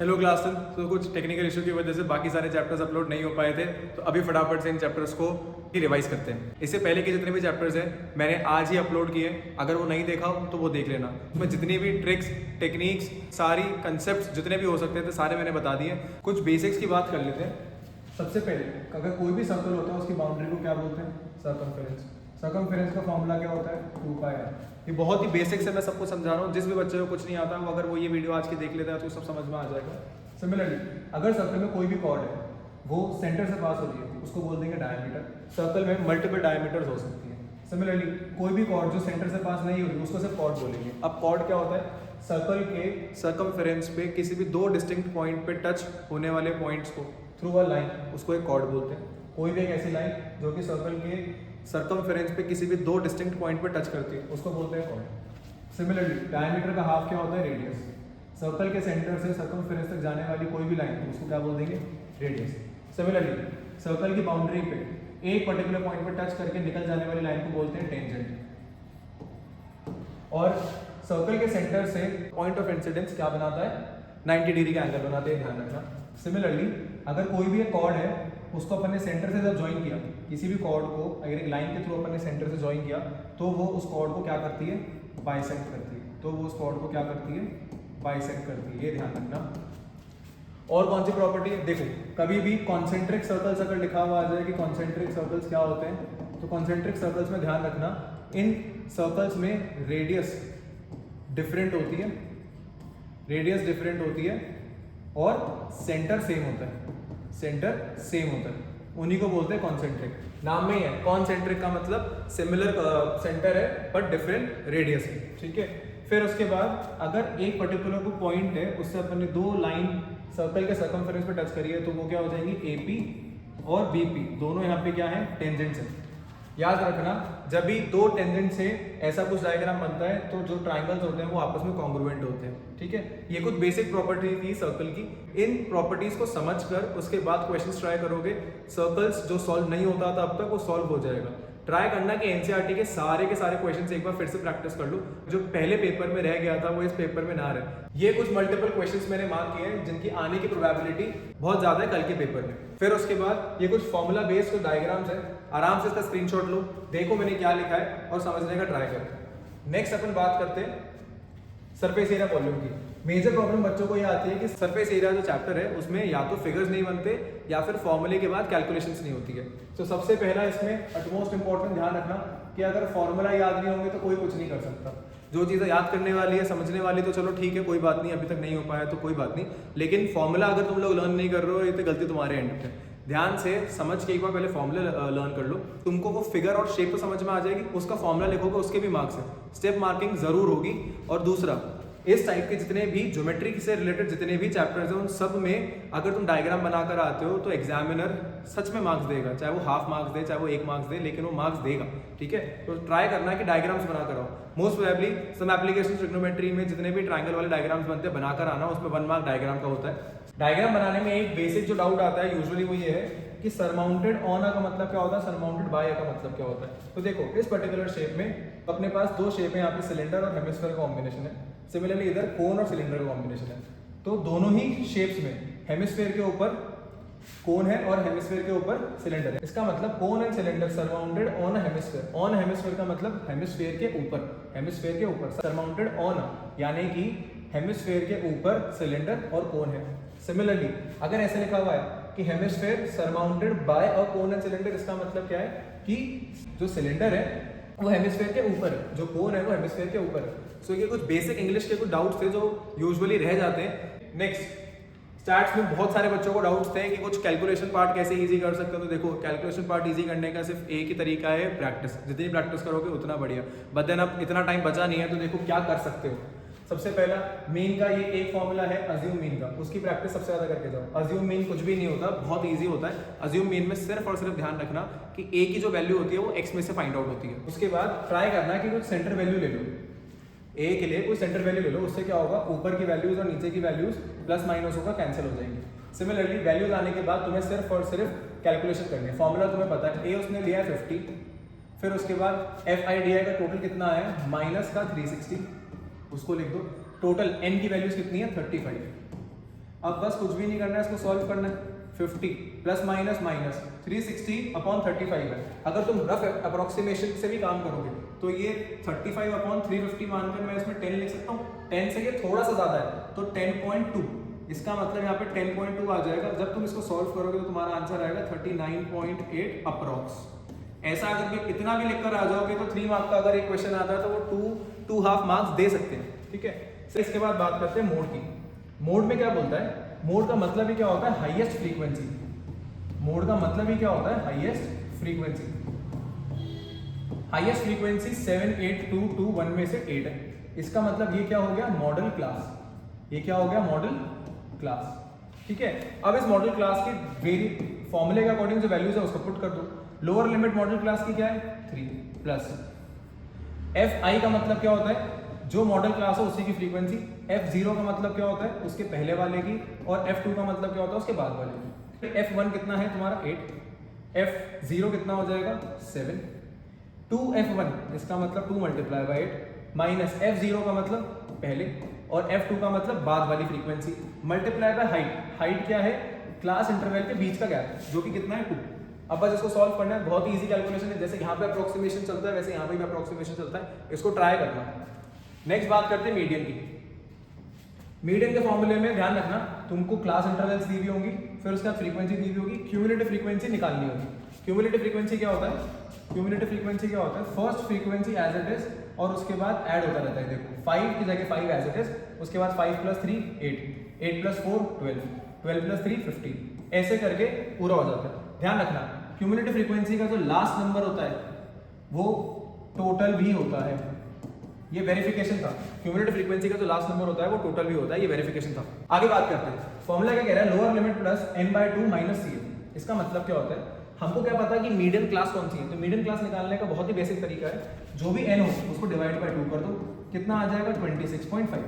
Hello class 10। तो कुछ technical issue की वजह से बाकी सारे चैप्टर्स अपलोड नहीं हो पाए थे, तो अभी फटाफट से इन चैप्टर्स को ही रिवाइज करते हैं। इससे पहले के जितने भी चैप्टर्स हैं मैंने आज ही अपलोड किए, अगर वो नहीं देखा हो तो वो देख लेना। मैं जितनी भी ट्रिक्स, टेक्निक्स, सारी कंसेप्ट जितने भी हो सकते थे सारे मैंने बता दिए। कुछ बेसिक्स की बात कर लेते हैं। सबसे पहले, अगर कोई भी सर्कल होता है उसकी बाउंड्री को क्या बोलते हैं? सर्कमफेरेंस। सर्कमफेरेंस का फॉर्मूला क्या होता है? 2πr। ये बहुत ही बेसिक से मैं सबको समझा रहा हूँ। जिस भी बच्चे को कुछ नहीं आता वो अगर वो ये वीडियो आज की देख लेता है तो सब समझ में आ जाएगा। सिमिलरली, अगर सर्कल में कोई भी कॉर्ड है वो सेंटर से पास हो रही है उसको बोल देंगे डायमीटर। सर्कल में मल्टीपल डायमीटर्स हो सकती है। सिमिलरली, कोई भी कॉर्ड जो सेंटर से पास नहीं हो रही उसको सिर्फ कॉर्ड बोलेंगे। अब कॉर्ड क्या होता है? सर्कल के सर्कमफेरेंस पे किसी भी दो डिस्टिंक्ट पॉइंट पे टच होने वाले पॉइंट्स को थ्रू अ लाइन, उसको एक कॉर्ड बोलते हैं। कोई भी एक ऐसी लाइन जो कि सर्कल के सर्कमफेरेंस पे किसी भी दो डिस्टिंक्ट पॉइंट पे टच करती है उसको बोलते हैं कॉर्ड। सिमिलरली, डायमीटर का हाफ क्या होता है? रेडियस। सर्कल के सेंटर से सर्कमफेरेंस तक जाने वाली कोई भी लाइन उसको क्या बोल देंगे? रेडियस। सिमिलरली, सर्कल की बाउंड्री पे एक पर्टिकुलर पॉइंट पे टच करके निकल जाने वाली लाइन को बोलते हैं टेंजेंट। और सर्कल के सेंटर से पॉइंट ऑफ इंसिडेंस क्या बनाता है? 90 डिग्री का एंगल बनाते हैं, ध्यान रखना। सिमिलरली, अगर कोई भी एक कॉर्ड है उसको अपन ने सेंटर से जब ज्वाइन किया, किसी भी कॉर्ड को अगर एक लाइन के थ्रू अपन ने सेंटर से ज्वाइन किया तो वो उस कॉर्ड को क्या करती है? बाइसेक्ट करती है। तो वो उस कॉर्ड को क्या करती है? बाइसेक्ट करती है। ये ध्यान रखना। और कौन सी प्रॉपर्टी है? देखो, कभी भी कॉन्सेंट्रिक सर्कल्स अगर लिखा हुआ आ जाए कि कॉन्सेंट्रिक सर्कल्स क्या होते हैं, तो कॉन्सेंट्रिक सर्कल्स में ध्यान रखना इन सर्कल्स में रेडियस डिफरेंट होती है, रेडियस डिफरेंट होती है और सेंटर सेम होता है। सेंटर सेम होता है, उन्हीं को बोलते हैं कॉन्सेंट्रिक। नाम में ही है कॉन्सेंट्रिक का मतलब सिमिलर सेंटर है बट डिफरेंट रेडियस है, ठीक है। फिर उसके बाद अगर एक पर्टिकुलर को पॉइंट है उससे अपन ने दो लाइन सर्कल के सर्कमफेरेंस पे टच करी है तो वो क्या हो जाएंगी? एपी और बीपी। दोनों यहाँ पे क्या है? टेंजेंट्स है। याद रखना, जब भी दो टेंजेंट से ऐसा कुछ डायग्राम बनता है तो जो ट्राइंगल्स होते हैं वो आपस में कॉन्ग्रुएंट होते हैं, ठीक है। ये कुछ बेसिक प्रॉपर्टी थी सर्कल की। इन प्रॉपर्टीज को समझकर उसके बाद क्वेश्चंस ट्राई करोगे, सर्कल्स जो सॉल्व नहीं होता था अब तक वो सॉल्व हो जाएगा। ट्राई करना कि एनसीईआरटी के सारे क्वेश्चंस एक बार फिर से प्रैक्टिस कर लो। जो पहले पेपर में रह गया था वो इस पेपर में ना रहे। ये कुछ मल्टीपल क्वेश्चंस मैंने मार्क किए हैं जिनकी आने की प्रोबेबिलिटी बहुत ज्यादा है कल के पेपर में। फिर उसके बाद ये कुछ फॉर्मूला बेस्ड कुछ डायग्राम्स है, आराम से इसका स्क्रीनशॉट लो, देखो मैंने क्या लिखा है और समझने का ट्राई करो। नेक्स्ट अपन बात करते हैं सरफेस एरिया वॉल्यूम की। मेजर प्रॉब्लम बच्चों को ये आती है कि सरफेस एरिया जो चैप्टर है उसमें या तो फिगर्स नहीं बनते या फिर फॉर्मूले के बाद कैलकुलेशंस नहीं होती है। तो सबसे पहला इसमें अटमोस्ट इंपॉर्टेंट ध्यान रखना कि अगर फॉर्मूला याद नहीं होंगे तो कोई कुछ नहीं कर सकता। जो चीज़ें याद करने वाली है, समझने वाली, तो चलो ठीक है, कोई बात नहीं, अभी तक नहीं हो पाया तो कोई बात नहीं। लेकिन फॉर्मूला अगर तुम लोग लर्न नहीं कर रहे हो ये तो गलती तुम्हारे एंड पे। ध्यान से समझ के एक बार पहले फॉर्मूला लर्न कर लो। तुमको वो फिगर और शेप तो समझ में आ जाएगी, उसका फॉर्मूला लिखोगे उसके भी मार्क्स है, स्टेप मार्किंग जरूर होगी। और दूसरा, इस टाइप के जितने भी ज्योमेट्री से रिलेटेड जितने भी चैप्टर्स हैं उन सब में अगर तुम डायग्राम बनाकर आते हो तो एग्जामिनर सच में मार्क्स देगा, चाहे वो हाफ मार्क्स दे चाहे वो 1 मार्क्स दे, लेकिन वो मार्क्स देगा, ठीक है। तो ट्राई करना कि डायग्राम्स बनाकर आओ। Most probably some application trigonometry में जितने भी ट्राइंगल वाले डायग्राम्स बनते हैं बनाकर आना, उसमें 1 मार्क डायग्राम का होता है। डायग्राम बनाने में एक बेसिक जो डाउट आता है यूजुअली वो ये है कि सरमाउंटेड ऑन का मतलब क्या होता है, सरमाउंटेड बाय का मतलब क्या होता है। तो देखो, इस पर्टिकुलर शेप में अपने पास दो शेप है, यहाँ पे सिलेंडर और हेमिस्फीयर का कॉम्बिनेशन है। सिमिलरली इधर कोन और सिलेंडर का कॉम्बिनेशन है। तो दोनों ही शेप्स में हेमिस्फीयर के ऊपर कोन है और हेमिस्फीयर के ऊपर सिलेंडर है। इसका मतलब cone and cylinder surmounted on hemisphere. On hemisphere का मतलब हेमिस्फीयर के ऊपर, हेमिस्फीयर के ऊपर सरमाउंटेड ऑन, यानी कि हेमिस्फीयर के ऊपर सिलेंडर और कोन है। सिमिलरली अगर ऐसे लिखा हुआ है कि hemisphere surmounted bye a cone and cylinder, इसका मतलब क्या है कि जो सिलेंडर है वो हेमिस्फीयर के ऊपर है, जो कोन है वो हेमिस्फीयर के ऊपर है। सो ये कुछ बेसिक इंग्लिश के कुछ डाउट्स थे जो यूजुअली रह जाते हैं। नेक्स्ट, स्टैट्स में बहुत सारे बच्चों को डाउट्स थे कि कुछ कैलकुलेशन पार्ट कैसे इजी कर सकते हो। तो देखो, कैलकुलेशन पार्ट इजी करने का सिर्फ एक ही तरीका है, प्रैक्टिस। जितनी प्रैक्टिस करोगे उतना बढ़िया। बट देन अब इतना टाइम बचा नहीं है तो देखो क्या कर सकते हो। सबसे पहला, मीन का ये एक फॉर्मूला है अज्यूम मीन का, उसकी प्रैक्टिस सबसे ज्यादा करके जाओ। अज्यूम मीन कुछ भी नहीं होता, बहुत इजी होता है। अज्यूम मीन में सिर्फ और सिर्फ ध्यान रखना कि ए की जो वैल्यू होती है वो एक्स में से फाइंड आउट होती है। उसके बाद ट्राई करना कि कुछ सेंटर वैल्यू ले लो, ए के लिए कोई सेंटर वैल्यू ले लो। उससे क्या होगा, ऊपर की वैल्यूज और नीचे की वैल्यूज प्लस माइनस होगा, कैंसिल हो जाएंगे। सिमिलरली वैल्यूज आने के बाद तुम्हें सिर्फ और सिर्फ कैलकुलेशन करनी है। फॉर्मूला तुम्हें पता है, ए उसने लिया है 50, फिर उसके बाद एफ आई डी आई का टोटल कितना है माइनस का 360, उसको लिख दो। टोटल n की वैल्यूज कितनी है 35। अब बस कुछ भी नहीं करना है, इसको सॉल्व करना है। 50 प्लस माइनस माइनस 360 अपॉन 35 है। अगर तुम रफ अप्रोक्सीमेशन से भी काम करोगे तो ये 35 अपॉन 350 मानकर मैं इसमें 10 लिख सकता हूँ। 10 से ये थोड़ा सा ज़्यादा है तो 10.2, इसका मतलब यहाँ पे 10.2 आ जाएगा। जब तुम इसको सॉल्व करोगे तो तुम्हारा आंसर आएगा 39.8 अप्रॉक्स। ऐसा अगर भी इतना भी लिखकर आ जाओगे तो 3 मार्क का अगर एक क्वेश्चन आता है तो वो 2.5 मार्क्स दे सकते हैं, ठीक है। तो इसके बाद बात करते हैं मोड की। मोड में क्या बोलता है, मोड का मतलब ही क्या होता है, हाईएस्ट फ्रीक्वेंसी। मोड का मतलब ही क्या होता है, हाईएस्ट फ्रीक्वेंसी। हाईएस्ट फ्रीक्वेंसी 78221 में से 8 है। इसका मतलब ये क्या हो गया, मॉडल क्लास। ये क्या हो गया, मॉडल क्लास, ठीक है। अब इस मॉडल क्लास की वेरी फॉर्मूले के अकॉर्डिंग जो वैल्यूज है उसको पुट कर दो। लोअर लिमिट मॉडल क्लास की क्या है, 3 प्लस एफ आई का मतलब क्या होता है, जो मॉडल क्लास है उसी की फ्रीक्वेंसी। F0 का मतलब क्या होता है, उसके पहले वाले की। और F2 का मतलब क्या होता है, उसके बाद वाले की। F1 कितना है तुम्हारा 8, F0 कितना हो जाएगा 7, 2F1 इसका मतलब 2 मल्टीप्लाई बाई 8 माइनस F0 का मतलब पहले और F2 का मतलब बाद वाली frequency multiply by height. Height क्या है, क्लास इंटरवल के बीच का गैप, जो कि कितना है 2। अब बस इसको सॉल्व करना है, बहुत इजी कैलकुलेशन है। जैसे यहाँ पे अप्रोक्सीमेशन चलता है वैसे यहाँ पे भी अप्रोक्सीमेशन चलता है, इसको ट्राई करना है। नेक्स्ट बात करते हैं मीडियन की। मीडियन के फॉर्मूले में ध्यान रखना, तुमको क्लास इंटरवल्स दी हुई होंगी, फिर उसके बाद फ्रीक्वेंसी दी हुई होगी, क्यूमुलेटिव फ्रीक्वेंसी निकालनी होगी। क्यूमुलेटिव फ्रीक्वेंसी क्या होता है, क्यूमुलेटिव फ्रीक्वेंसी क्या होता है, first frequency as it is और उसके बाद ऐड होता रहता है। देखो 5 की जगह 5 एज इट इज, उसके बाद 5 प्लस 3 8, 8 प्लस 4 12, 12 प्लस 3 15, ऐसे करके पूरा हो जाता है। ध्यान रखना, क्यूमुलेटिव फ्रीक्वेंसी का जो लास्ट नंबर होता है वो टोटल भी होता है। ये वेरिफिकेशन था। क्यूमुलेटिव फ्रीक्वेंसी का जो लास्ट नंबर होता है वो टोटल भी होता है, ये वेरिफिकेशन था। आगे बात करते हैं, फॉर्मूला क्या कह रहा है, lower limit plus n/2 minus CF। इसका मतलब क्या होता है, हमको क्या पता है कि मीडियन क्लास कौन सी है, तो मीडियन क्लास निकालने का बहुत ही बेसिक तरीका है, जो भी n हो उसको डिवाइड बाय 2 कर दो, कितना आ जाएगा 26.5।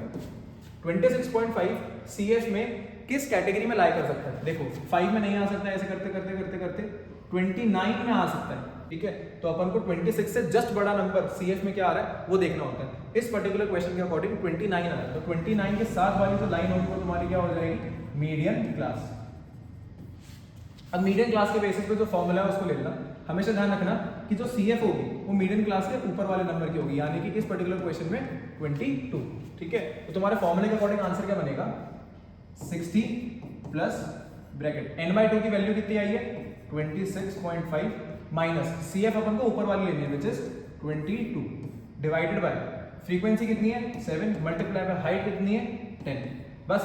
26.5 CF में किस कैटेगरी में लाई कर सकता है, देखो 5 में नहीं आ सकता है, ऐसे करते करते करते करते 29 में आ सकता है, ठीक है। तो अपन को 26 से जस्ट बड़ा नंबर CF में क्या आ रहा है वो देखना होता है। इस पर्टिकुलर क्वेश्चन के अकॉर्डिंग 29 आ रहा है, तो 29 के साथ वाली जो लाइन होगी वो तुम्हारी क्या हो जाएगी, मीडियन क्लास। अब मीडियन क्लास के बेसिस पे जो फॉर्मूला है उसको ले लेना। हमेशा ध्यान रखना कि जो CF होगी वो मीडियन क्लास के ऊपर वाले नंबर की होगी, यानी कि इस पर्टिकुलर क्वेश्चन में 22, ठीक है। तो तुम्हारे फॉर्मूले के अकॉर्डिंग आंसर क्या बनेगा, 60 प्लस ब्रैकेट n/2 की वैल्यू कितनी आई है 26.5 माइनस CF अपन को ऊपर वाली लेनी है which is 22 divided by frequency कितनी है 7 मल्टीप्लाई बाय हाइट कितनी है 10। बस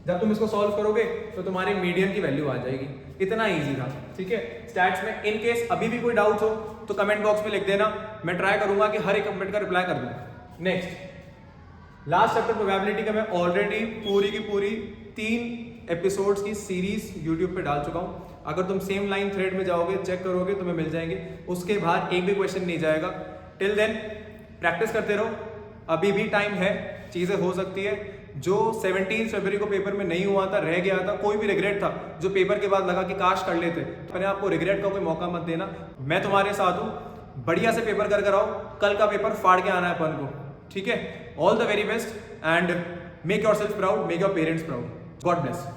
जब तुम इसको सॉल्व करोगे तो तुम्हारे मीडियन की वैल्यू आ जाएगी। इतना इजी था, ठीक है। स्टैट्स में इन केस अभी भी कोई डाउट हो तो कमेंट बॉक्स में लिख देना, मैं ट्राई करूंगा कि हर एक कमेंट का रिप्लाई कर दूं। नेक्स्ट लास्ट चैप्टर प्रोबेबिलिटी का मैं ऑलरेडी पूरी की पूरी 3 एपिसोड्स की सीरीज यूट्यूब पे डाल चुका हूं। अगर तुम सेम लाइन थ्रेड में जाओगे चेक करोगे तुम्हें मिल जाएंगे, उसके बाहर एक भी क्वेश्चन नहीं जाएगा। टिल देन प्रैक्टिस करते रहो, अभी भी टाइम है, चीजें हो सकती है। जो 17 फरवरी को पेपर में नहीं हुआ था, रह गया था, कोई भी रिग्रेट था जो पेपर के बाद लगा कि काश कर लेते, अपने आपको रिग्रेट का कोई मौका मत देना। मैं तुम्हारे साथ हूँ, बढ़िया से पेपर कर आओ, कल का पेपर फाड़ के आना है अपन को, ठीक है। All the very best and make your self proud, make your parents proud. God bless.